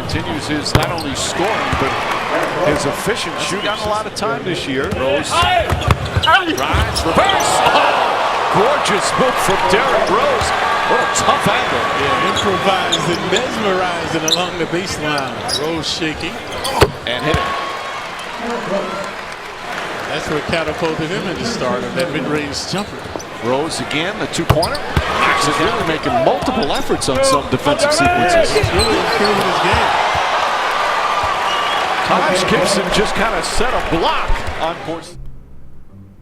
continues his not only scoring, but his efficient shooting. He's gotten a lot of time this year. Rose drives, reverse. Oh, gorgeous move from Derrick Rose. What a tough angle. Yeah, improvising, mesmerizing along the baseline. Rose shaking and hitting. That's what catapulted him in the start of that mid-range jumper. Rose again, the two-pointer. Knicks is really making multiple efforts on some defensive sequences. He's really improving his game. Taj Gibson just kind of set a block on course.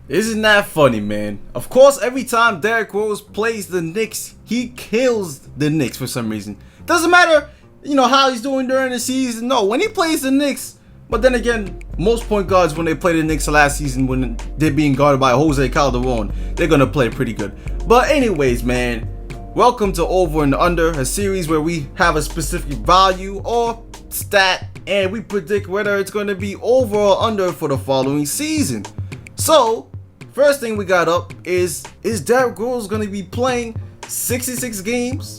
Isn't that funny, man? Of course, every time Derrick Rose plays the Knicks, he kills the Knicks for some reason. Doesn't matter, how he's doing during the season. No, when he plays the Knicks. But then again, most point guards, when they played the Knicks last season, when they're being guarded by Jose Calderon, they're going to play pretty good. But anyways, man, welcome to Over and Under, a series where we have a specific value or stat, and we predict whether it's going to be over or under for the following season. So, first thing we got up is Derrick Rose going to be playing 66 games?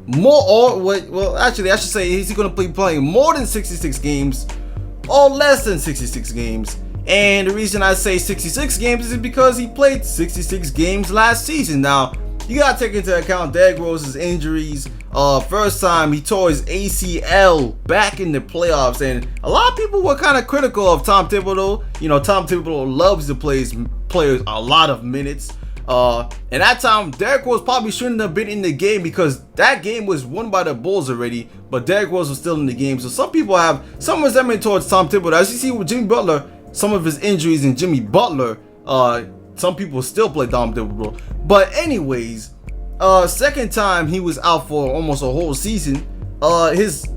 Actually, I should say, is he going to be playing more than 66 games? Or less than 66 games. And the reason I say 66 games is because he played 66 games last season. Now, you gotta take into account Derrick Rose's injuries. First time he tore his ACL back in the playoffs, and a lot of people were kind of critical of Tom Thibodeau. Tom Thibodeau loves to play his players a lot of minutes. And that time, Derrick Rose probably shouldn't have been in the game because that game was won by the Bulls already, but Derrick Rose was still in the game. So some people have some resentment towards Tom Thibodeau. As you see with Jimmy Butler, some of his injuries in Jimmy Butler, some people still play Tom Thibodeau. But anyways, second time he was out for almost a whole season. His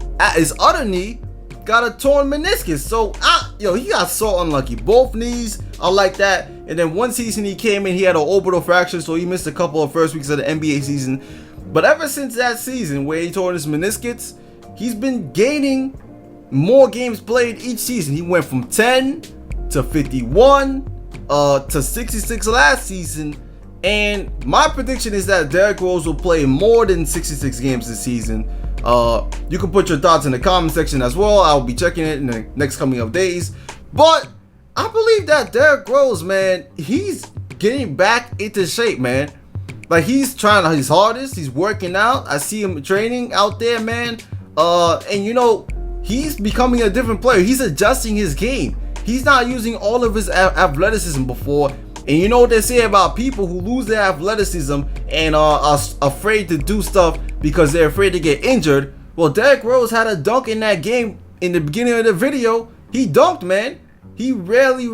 other knee got a torn meniscus. So he got so unlucky. Both knees are like that. And then one season he came in, he had an orbital fracture, so he missed a couple of first weeks of the NBA season. But ever since that season where he tore his meniscus, he's been gaining more games played each season. He went from 10 to 51 to 66 last season. And my prediction is that Derrick Rose will play more than 66 games this season. You can put your thoughts in the comment section as well. I'll be checking it in the next coming of days. But I believe that Derrick Rose, man, he's getting back into shape, man. Like, he's trying his hardest. He's working out. I see him training out there, man. And he's becoming a different player. He's adjusting his game. He's not using all of his athleticism before. And you know what they say about people who lose their athleticism and are afraid to do stuff because they're afraid to get injured. Well, Derrick Rose had a dunk in that game in the beginning of the video. He dunked, man. He rarely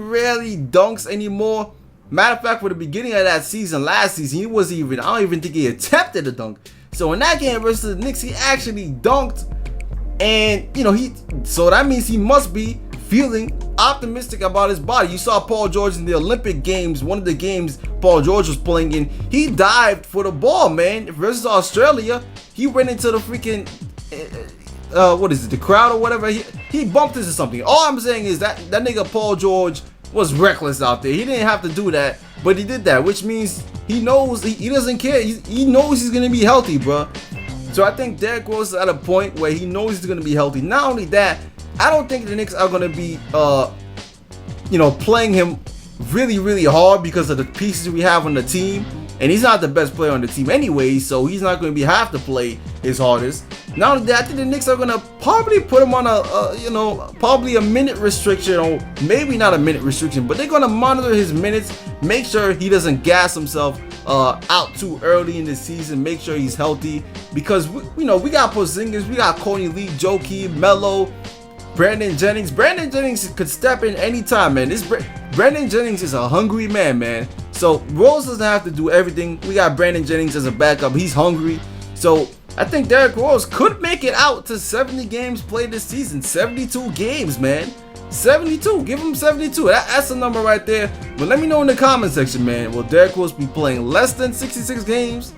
dunks anymore. Matter of fact, for the beginning of that season, last season, I don't even think he attempted a dunk. So in that game versus the Knicks, he actually dunked. And, so that means he must be feeling optimistic about his body. You saw Paul George in the Olympic Games, one of the games Paul George was playing in. He dived for the ball, man. Versus Australia, he went into the freaking, the crowd or whatever. He bumped into something. All I'm saying is that nigga Paul George was reckless out there. He didn't have to do that, but he did that, which means he knows he doesn't care. He knows he's gonna be healthy, bro. So I think Derrick Rose is at a point where he knows he's gonna be healthy. Not only that, I don't think the Knicks are gonna be, playing him really hard because of the pieces we have on the team. And he's not the best player on the team anyway, so he's not going to have to play his hardest. Not only that, I think the Knicks are going to probably put him on probably a minute restriction, or maybe not a minute restriction, but they're going to monitor his minutes, make sure he doesn't gas himself out too early in the season, make sure he's healthy. Because, we got Porzingis, we got Coney Lee, Joakim, Melo, Brandon Jennings. Brandon Jennings could step in anytime, man. Brandon Jennings is a hungry man. So Rose doesn't have to do everything. We got Brandon Jennings as a backup. He's hungry. So I think Derrick Rose could make it out to 70 games played this season. 72 games, man. 72. Give him 72. That's the number right there. But let me know in the comment section, man. Will Derrick Rose be playing less than 66 games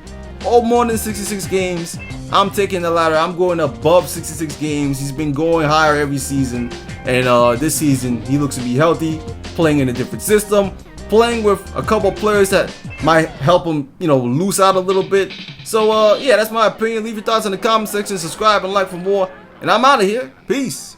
or more than 66 games? I'm taking the latter. I'm going above 66 games. He's been going higher every season. And this season, he looks to be healthy, playing in a different system, playing with a couple players that might help him, loose out a little bit. So, yeah, that's my opinion. Leave your thoughts in the comment section. Subscribe and like for more. And I'm out of here. Peace.